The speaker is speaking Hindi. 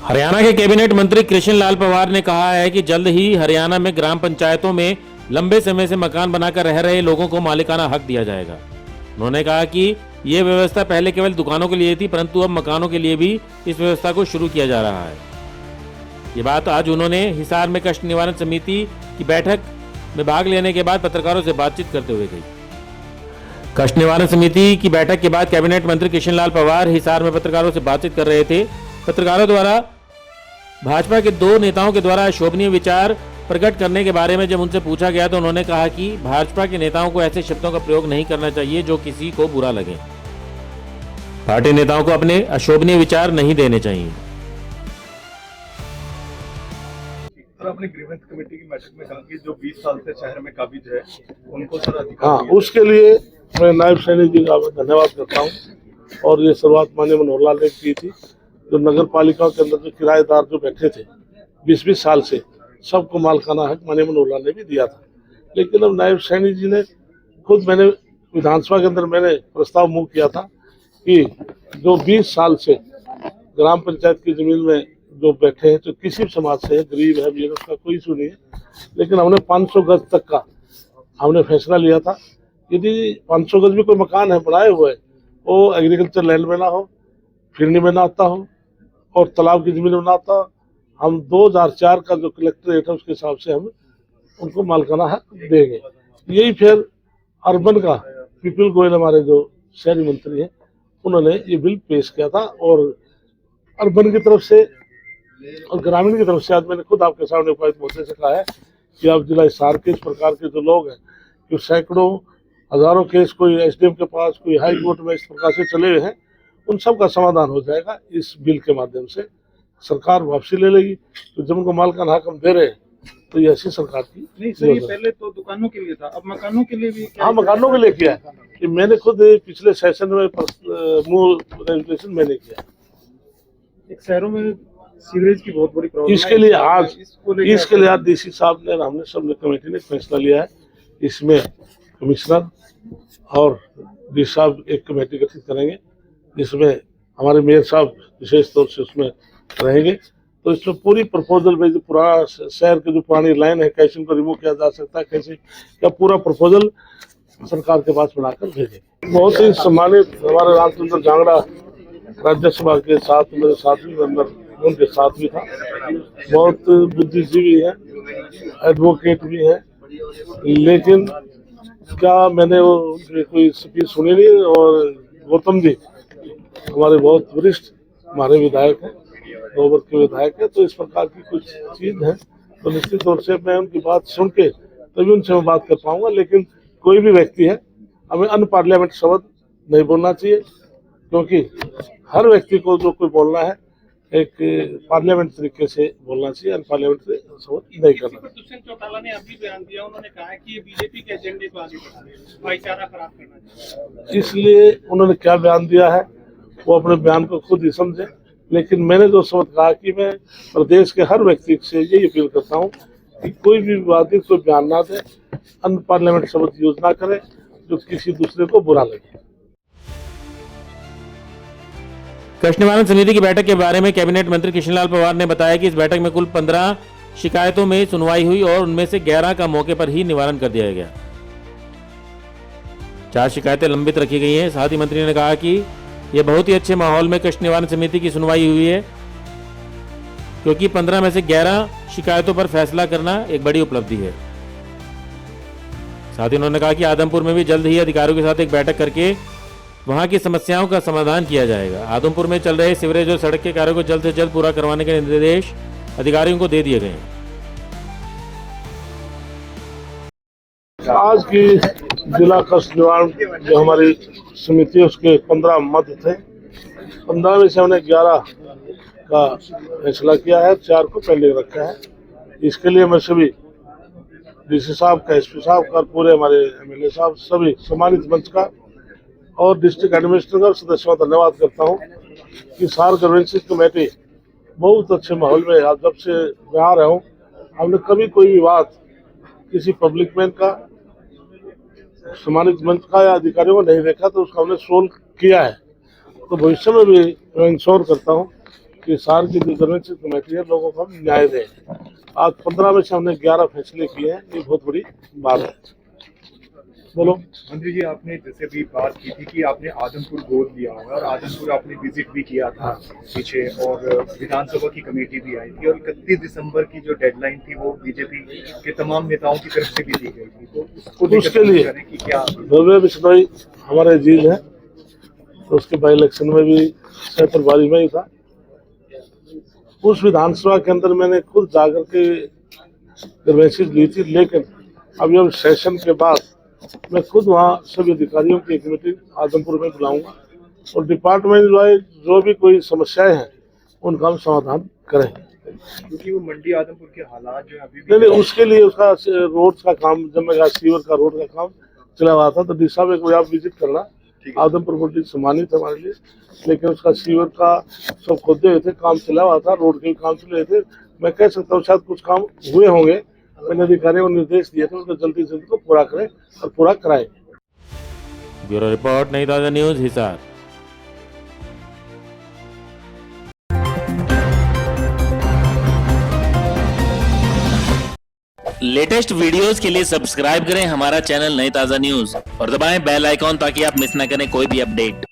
हरियाणा के कैबिनेट मंत्री कृष्ण लाल पंवार ने कहा है कि जल्द ही हरियाणा में ग्राम पंचायतों में लंबे समय से मकान बनाकर रह रहे लोगों को मालिकाना हक दिया जाएगा। उन्होंने कहा कि ये व्यवस्था पहले केवल दुकानों के लिए थी, परंतु अब मकानों के लिए भी इस व्यवस्था को शुरू किया जा रहा है। ये बात आज उन्होंने हिसार में कष्ट निवारण समिति की बैठक में भाग लेने के बाद पत्रकारों से बातचीत करते हुए कही। कष्ट निवारण समिति की बैठक के बाद कैबिनेट मंत्री कृष्ण लाल पंवार हिसार में पत्रकारों से बातचीत कर रहे थे। पत्रकारों द्वारा भाजपा के दो नेताओं के द्वारा अशोभनीय विचार प्रकट करने के बारे में जब उनसे पूछा गया तो उन्होंने कहा कि भाजपा के नेताओं को ऐसे शब्दों का प्रयोग नहीं करना चाहिए जो किसी को बुरा लगे। पार्टी नेताओं को अपने अशोभनीय विचार नहीं देने चाहिए। अपनी ग्रीवेंस कमेटी की बैठक में कहा कि जो 20 साल से शहर में काबिज है उनको सर हाँ, उसके लिए मैं नायब सैनिक जी का धन्यवाद करता हूँ। और ये शुरुआत माननीय मनोहर लाल ने की थी। जो नगर पालिका के अंदर जो किराएदार जो बैठे थे 20-20 साल से, सबको मालिकाना हक माननीय मनोहर लाल ने भी दिया था। लेकिन अब नायब सैनिक जी ने खुद, मैंने विधानसभा के अंदर मैंने प्रस्ताव मूव किया था कि जो 20 साल से ग्राम पंचायत की जमीन में जो बैठे हैं, तो किसी भी समाज से है, गरीब है, अमीर, उसका कोई इशू नहीं है, लेकिन हमने 500 गज तक का हमने फैसला लिया था। यदि 500 गज भी कोई मकान है बनाए हुए, वो एग्रीकल्चर लैंड में ना हो, फिरनी में ना आता हो और तालाब की जमीन में ना आता हो, हम 2004 का जो कलेक्टरेट है उसके हिसाब से हम उनको मालिकाना हक देंगे। यही फिर अर्बन का विपुल गोयल, हमारे जो शहरी मंत्री हैं, उन्होंने ये बिल पेश किया था। और अर्बन की तरफ से और ग्रामीण की तरफ से आज मैंने खुद आपके सामने उपायुक्त महोदय से कहा है कि आप जिला हिसार के इस प्रकार के जो लोग हैं, जो सैकड़ों हजारों केस कोई एसडीएम के पास, कोई हाई कोर्ट में इस प्रकार से चले हुए हैं, उन सब का समाधान हो जाएगा इस बिल के माध्यम से। सरकार वापसी ले लेगी। तो जब उनको मालिकाना हक हम दे रहे हैं तो ये ऐसी सरकार की नहीं सर, ये पहले तो दुकानों के लिए था, अब मकानों के लिए भी हाँ, मकानों के लिए किया है। कि मैंने खुद पिछले सेशन में रेजुलेशन मैंने किया। एक शहरों में सीवरेज की बहुत बड़ी प्रॉब्लम इसके लिए आज डीसी साहब ने, हमने सबने कमेटी ने फैसला लिया है। इसमें कमिश्नर और डीसी साहब एक कमेटी गठित करेंगे, जिसमें हमारे मेयर साहब विशेष तौर से उसमें रहेंगे। तो इसमें पूरी प्रपोजल में जो पुराना शहर की जो पुरानी लाइन है, कैसे उनको रिमूव किया जा सकता है, कैसे, क्या पूरा प्रपोजल सरकार के पास बनाकर भेजेंगे। बहुत ही सम्मानित हमारे रामचंद्र जांगड़ा राज्यसभा के साथ, मेरे साथी मेंबर उनके साथ भी था। बहुत बुद्धिजीवी है, एडवोकेट भी है, लेकिन क्या मैंने वो कोई स्पीच सुनी नहीं। और गौतम जी हमारे बहुत वरिष्ठ हमारे विधायक हैं, 2 वर्ग के विधायक है। तो इस प्रकार की कुछ चीज है, तो निश्चित तौर से मैं उनकी बात सुन के तभी उनसे मैं बात कर पाऊंगा। लेकिन कोई भी व्यक्ति है, हमें अनपार्लियामेंट शब्द नहीं बोलना चाहिए, क्योंकि हर व्यक्ति को जो कोई बोलना है एक पार्लियामेंट तरीके से बोलना चाहिए, अनपार्लियामेंट शब्द नहीं करना। दुष्यंत चौटाला ने अभी बयान दिया, उन्होंने कहा है कि ये बीजेपी के एजेंडे को आगे बढ़ा रहे हैं, भाईचारा खराब करना चाहिए। इसलिए उन्होंने क्या बयान दिया है वो अपने बयान को खुद ही समझे। लेकिन मैंने जो शब्द कहा कि मैं प्रदेश के हर व्यक्ति से यही अपील करता हूँ कि कोई भी विवादित कोई बयान ना दे, अनपार्लियामेंट शब्द यूज ना करे जो किसी दूसरे को बुरा लगे। कष्ट निवारण समिति की बैठक के बारे में कैबिनेट मंत्री कृष्ण लाल पंवार ने बताया कि इस बैठक में कुल 15 शिकायतों में सुनवाई हुई और उनमें से 11 का मौके पर ही निवारण कर दिया गया। 4 शिकायतें लंबित रखी गई हैं। साथ ही मंत्री ने कहा कि यह बहुत ही अच्छे माहौल में कष्ट निवारण समिति की सुनवाई हुई है, क्योंकि 15 में से 11 शिकायतों पर फैसला करना एक बड़ी उपलब्धि है। साथ ही उन्होंने कहा कि आदमपुर में भी जल्द ही अधिकारियों के साथ एक बैठक करके वहां की समस्याओं का समाधान किया जाएगा। आदमपुर में चल रहे सीवरेज और सड़क के कार्यों को जल्द से जल्द पूरा करवाने के निर्देश अधिकारियों को दे दिए गए हैं। आज की जिला कष्ट निवारण जो हमारी समिति है, उसके 15 मत थे। 15 में से हमने 11 का फैसला किया है, 4 को पेंडिंग रखा है। इसके लिए मैं सभी डीसी साहब का, एसपी साहब का, पूरे हमारे एमएलए साहब, सभी सम्मानित मंच का और डिस्ट्रिक्ट एडमिनिस्ट्रेटर और सदस्यों का धन्यवाद करता हूँ कि सार गवर्नेंस कमेटी बहुत अच्छे माहौल में, आज जब से मैं आ रहा हूँ, हमने कभी कोई विवाद किसी पब्लिक मैन का, सम्मानित मंच का या अधिकारियों को नहीं देखा, तो उसका हमने सोल्व किया है। तो भविष्य में भी मैं इंश्योर करता हूँ कि हिसार की जो गवर्नेंस कमेटी है लोगों को हम न्याय दें। आज 15 में से हमने 11 फैसले किए हैं, ये बहुत बड़ी बात है। बोलो। मंत्री जी, आपने जैसे भी बात की थी कि आपने आदमपुर गोद लिया हुआ है और आदमपुर आपने विजिट भी किया था पीछे, और विधानसभा की कमेटी भी आई थी, और 31 दिसंबर की जो डेडलाइन थी वो बीजेपी के तमाम नेताओं की तरफ से भी दी गई थी, तो उसके लिए करें कि क्या भव्य बिश्नोई हमारे अजीज है, तो उसके बाई इलेक्शन में भी सह प्रभारी में ही था। उस विधानसभा के अंदर मैंने खुद जाकर के ग्रवेंसीज ली थी, लेकिन अभी अब सेशन के बाद मैं खुद वहाँ सभी अधिकारियों की एक मीटिंग आदमपुर में बुलाऊंगा और डिपार्टमेंट वाइज जो भी कोई समस्याएं हैं उनका हम समाधान करेंगे। क्योंकि वो मंडी आदमपुर के हालात जो अभी नहीं, उसके लिए उसका रोड का काम, जब मैं सीवर का रोड का काम चला हुआ था तो डी साहब एक बार आप विजिट करना। आदमपुर मंडी सम्मानित है हमारे लिए, लेकिन उसका सीवर का सब खोदे हुए थे, काम चला हुआ था, रोड के भी काम चले थे। मैं कह सकता हूँ शायद कुछ काम हुए होंगे, मैंने अधिकारियों को निर्देश दिए थे उनको जल्दी से उनको पूरा करें और पूरा कराएं। ब्यूरो रिपोर्ट, नई ताज़ा न्यूज़, हिसार। लेटेस्ट वीडियोस के लिए सब्सक्राइब करें हमारा चैनल नई ताज़ा न्यूज़ और दबाएं बेल आइकॉन ताकि आप मिस ना करें कोई भी अपडेट।